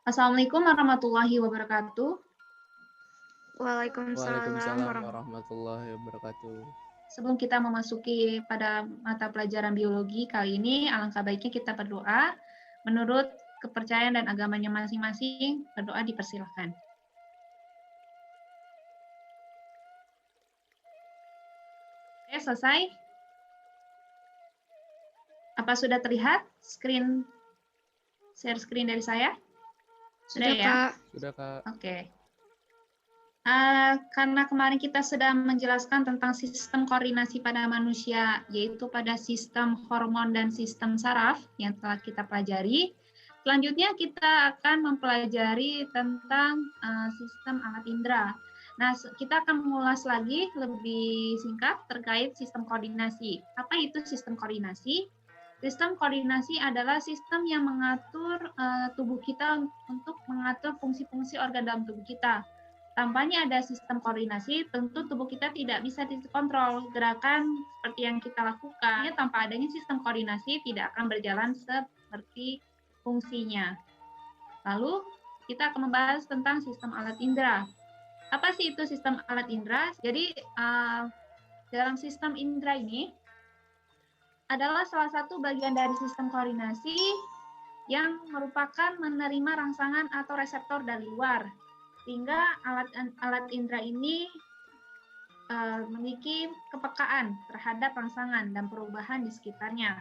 Assalamualaikum warahmatullahi wabarakatuh. Waalaikumsalam Waalaikumsalam warahmatullahi wabarakatuh. Sebelum kita memasuki pada mata pelajaran biologi kali ini, alangkah baiknya kita berdoa. Menurut kepercayaan dan agamanya masing-masing, berdoa dipersilahkan. Oke, selesai. Apa sudah terlihat share screen dari saya? Sudah ya? Kak. Sudah, Kak. Oke. Karena kemarin kita sudah menjelaskan tentang sistem koordinasi pada manusia, yaitu pada sistem hormon dan sistem saraf yang telah kita pelajari. Selanjutnya kita akan mempelajari tentang sistem alat indera. Nah, kita akan mengulas lagi lebih singkat terkait sistem koordinasi. Apa itu sistem koordinasi? Sistem koordinasi adalah sistem yang mengatur tubuh kita untuk mengatur fungsi-fungsi organ dalam tubuh kita. Tanpanya ada sistem koordinasi, tentu tubuh kita tidak bisa dikontrol. Gerakan seperti yang kita lakukan, tanpa adanya sistem koordinasi tidak akan berjalan seperti fungsinya. Lalu, kita akan membahas tentang sistem alat indera. Apa sih itu sistem alat indera? Jadi, dalam sistem indera ini adalah salah satu bagian dari sistem koordinasi yang merupakan menerima rangsangan atau reseptor dari luar. Sehingga alat indera ini memiliki kepekaan terhadap rangsangan dan perubahan di sekitarnya.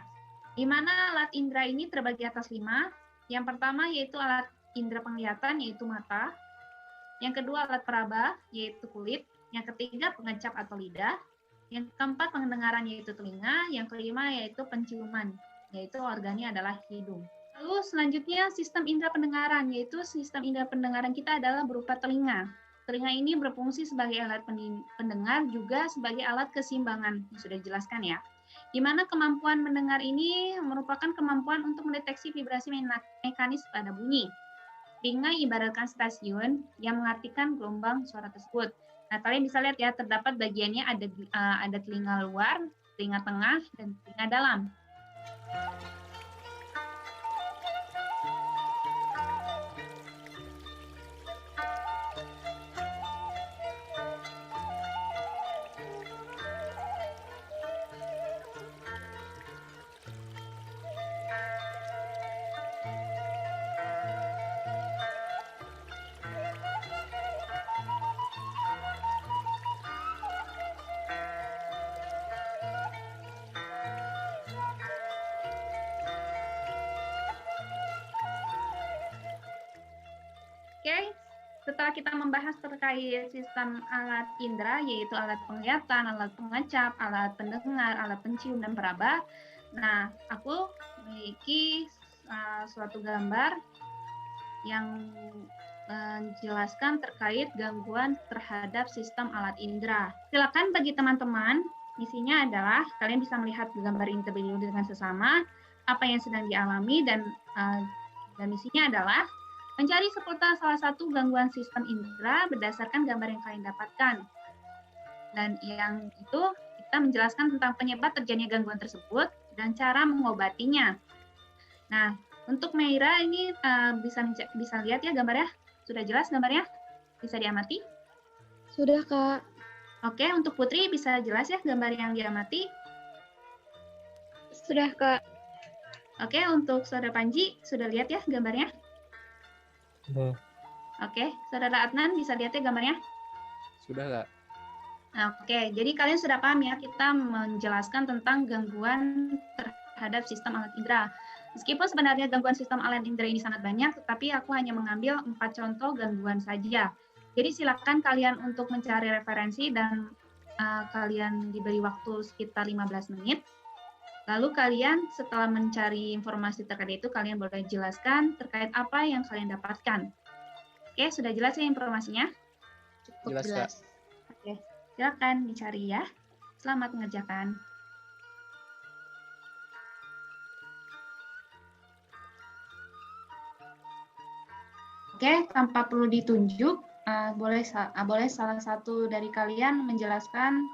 Di mana alat indera ini terbagi atas 5. Yang pertama yaitu alat indera penglihatan, yaitu mata. Yang kedua alat peraba, yaitu kulit. Yang ketiga pengecap atau lidah. Yang keempat pendengaran, yaitu telinga. Yang kelima yaitu penciuman, yaitu organnya adalah hidung. Lalu selanjutnya sistem indera pendengaran, yaitu sistem indera pendengaran kita adalah berupa telinga. Telinga ini berfungsi sebagai alat pendengar juga sebagai alat keseimbangan, yang sudah dijelaskan ya. Di mana kemampuan mendengar ini merupakan kemampuan untuk mendeteksi vibrasi mekanis pada bunyi. Telinga ibaratkan stasiun yang mengartikan gelombang suara tersebut. Nah, kalian bisa lihat ya, terdapat bagiannya ada telinga luar, telinga tengah, dan telinga dalam. Oke, setelah kita membahas terkait sistem alat indera, yaitu alat penglihatan, alat pengecap, alat pendengar, alat pencium, dan peraba. Nah, aku memiliki suatu gambar yang menjelaskan terkait gangguan terhadap sistem alat indera. Silakan bagi teman-teman, misinya adalah kalian bisa melihat gambar ini terlebih dahulu dengan sesama, apa yang sedang dialami, dan misinya adalah mencari seputar salah satu gangguan sistem indera berdasarkan gambar yang kalian dapatkan. Dan yang itu kita menjelaskan tentang penyebab terjadinya gangguan tersebut dan cara mengobatinya. Nah, untuk Meira ini bisa lihat ya gambarnya? Sudah jelas gambarnya? Bisa diamati? Sudah, Kak. Oke, untuk Putri bisa jelas ya gambar yang diamati? Sudah, Kak. Oke, untuk Saudara Panji, sudah lihat ya gambarnya? Sudah. Oke, Saudara Adnan bisa lihat ya gambarnya? Sudah, Kak. Oke, jadi kalian sudah paham ya kita menjelaskan tentang gangguan terhadap sistem alat indera. Meskipun sebenarnya gangguan sistem alat indera ini sangat banyak, tetapi aku hanya mengambil 4 contoh gangguan saja. Jadi silakan kalian untuk mencari referensi dan kalian diberi waktu sekitar 15 menit. Lalu kalian setelah mencari informasi terkait itu, kalian boleh jelaskan terkait apa yang kalian dapatkan. Oke, sudah jelas ya informasinya? Cukup Jelas, Kak. Oke, silakan dicari ya. Selamat mengerjakan. Oke, tanpa perlu ditunjuk, boleh salah satu dari kalian menjelaskan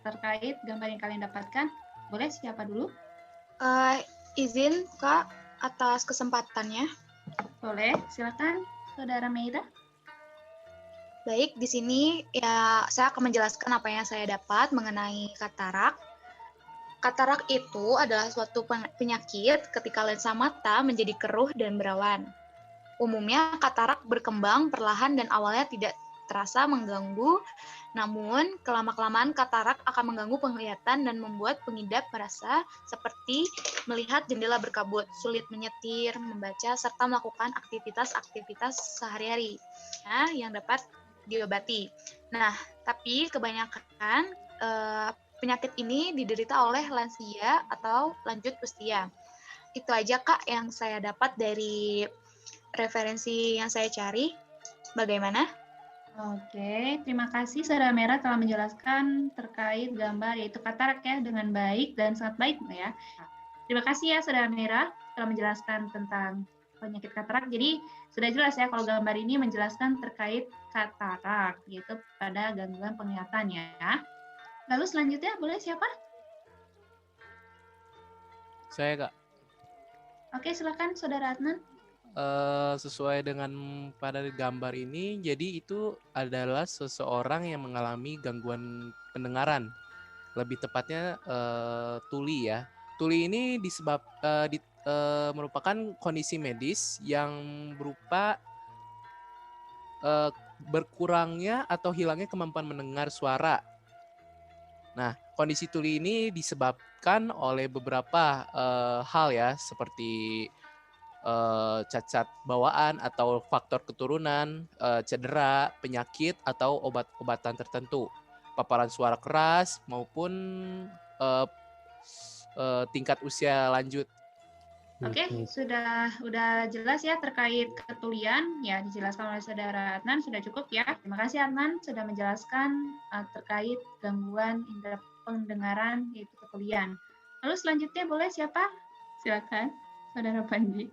terkait gambar yang kalian dapatkan. Boleh, siapa dulu? Izin, Kak, atas kesempatannya. Boleh, silakan. Saudara Meida? Baik, di sini ya saya akan menjelaskan apa yang saya dapat mengenai katarak. Katarak itu adalah suatu penyakit ketika lensa mata menjadi keruh dan berawan. Umumnya katarak berkembang perlahan dan awalnya tidak terasa mengganggu, namun kelama-kelamaan katarak akan mengganggu penglihatan dan membuat pengidap merasa seperti melihat jendela berkabut, sulit menyetir, membaca, serta melakukan aktivitas-aktivitas sehari-hari yang dapat diobati. Nah, tapi kebanyakan penyakit ini diderita oleh lansia atau lanjut usia. Itu aja Kak yang saya dapat dari referensi yang saya cari. Bagaimana? Oke, terima kasih Saudara Merah telah menjelaskan terkait gambar yaitu katarak ya dengan baik dan sangat baik ya. Terima kasih ya Saudara Merah telah menjelaskan tentang penyakit katarak. Jadi sudah jelas ya kalau gambar ini menjelaskan terkait katarak yaitu pada gangguan penglihatan ya. Lalu selanjutnya boleh siapa? Saya, Kak. Oke, silakan Saudara Adnan. Sesuai dengan pada gambar ini, jadi itu adalah seseorang yang mengalami gangguan pendengaran. Lebih tepatnya tuli ya. Tuli ini merupakan kondisi medis yang berupa berkurangnya atau hilangnya kemampuan mendengar suara. Nah, kondisi tuli ini disebabkan oleh beberapa hal ya, seperti cacat bawaan atau faktor keturunan, cedera, penyakit, atau obat-obatan tertentu, paparan suara keras maupun tingkat usia lanjut. Oke, sudah jelas ya terkait ketulian ya dijelaskan oleh Saudara Adnan, sudah cukup ya. Terima kasih Adnan sudah menjelaskan terkait gangguan indera pendengaran yaitu ketulian. Lalu selanjutnya boleh siapa? Silakan Saudara Panji.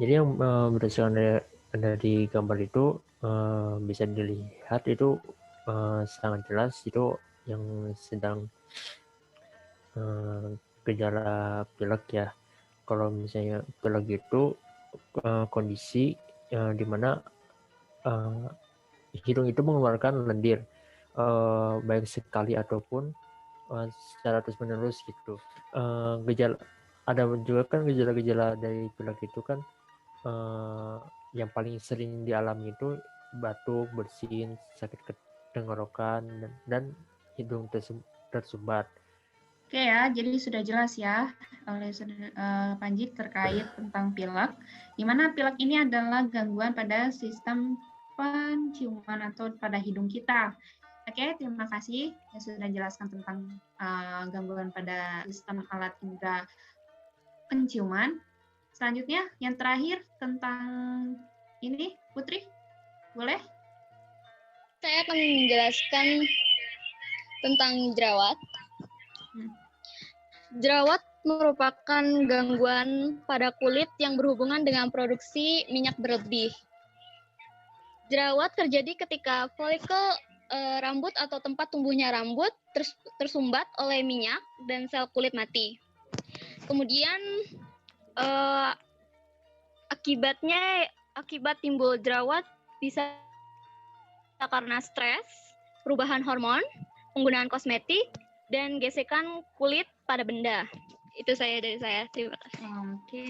Jadi yang berdasarkan dari gambar itu bisa dilihat itu sangat jelas itu yang sedang gejala pilek ya. Kalau misalnya pilek itu kondisi di mana hidung itu mengeluarkan lendir baik sekali ataupun secara terus menerus gitu. Gejala ada juga kan gejala-gejala dari pilek itu kan yang paling sering dialami itu batuk, bersin, sakit tenggorokan dan hidung tersumbat. Oke ya, jadi sudah jelas ya oleh Panji terkait tentang pilek, di mana pilek ini adalah gangguan pada sistem penciuman atau pada hidung kita. Oke, terima kasih yang sudah jelaskan tentang gangguan pada sistem alat indera penciuman. Selanjutnya, yang terakhir tentang ini, Putri, boleh? Saya akan menjelaskan tentang jerawat. Jerawat merupakan gangguan pada kulit yang berhubungan dengan produksi minyak berlebih. Jerawat terjadi ketika folikel rambut atau tempat tumbuhnya rambut tersumbat oleh minyak dan sel kulit mati. Kemudian akibat timbul jerawat bisa karena stres, perubahan hormon, penggunaan kosmetik, dan gesekan kulit pada benda. Itu dari saya. Terima kasih. Oke,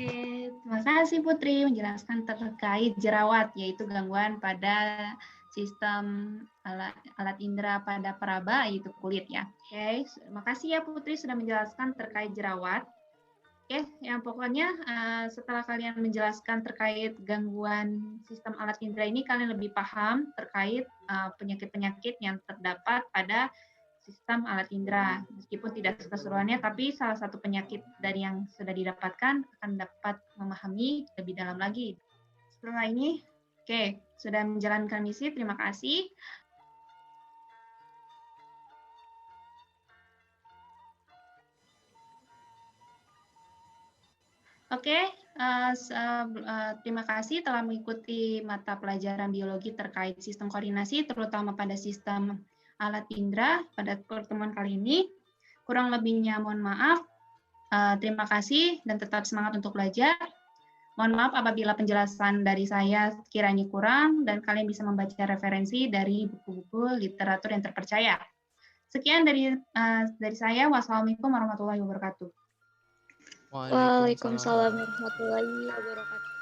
terima kasih Putri menjelaskan terkait jerawat, yaitu gangguan pada sistem alat indera pada peraba, yaitu kulit ya. Oke, terima kasih ya Putri sudah menjelaskan terkait jerawat. Oke, yang pokoknya setelah kalian menjelaskan terkait gangguan sistem alat indera ini, kalian lebih paham terkait penyakit-penyakit yang terdapat pada sistem alat indera. Meskipun tidak keseluruhannya, tapi salah satu penyakit dari yang sudah didapatkan akan dapat memahami lebih dalam lagi. Setelah ini, oke, sudah menjalankan misi, terima kasih. Oke, terima kasih telah mengikuti mata pelajaran biologi terkait sistem koordinasi, terutama pada sistem alat indera pada pertemuan kali ini. Kurang lebihnya mohon maaf. Terima kasih dan tetap semangat untuk belajar. Mohon maaf apabila penjelasan dari saya kiranya kurang dan kalian bisa membaca referensi dari buku-buku literatur yang terpercaya. Sekian dari saya. Wassalamualaikum warahmatullahi wabarakatuh. Waalaikumsalam warahmatullahi wabarakatuh.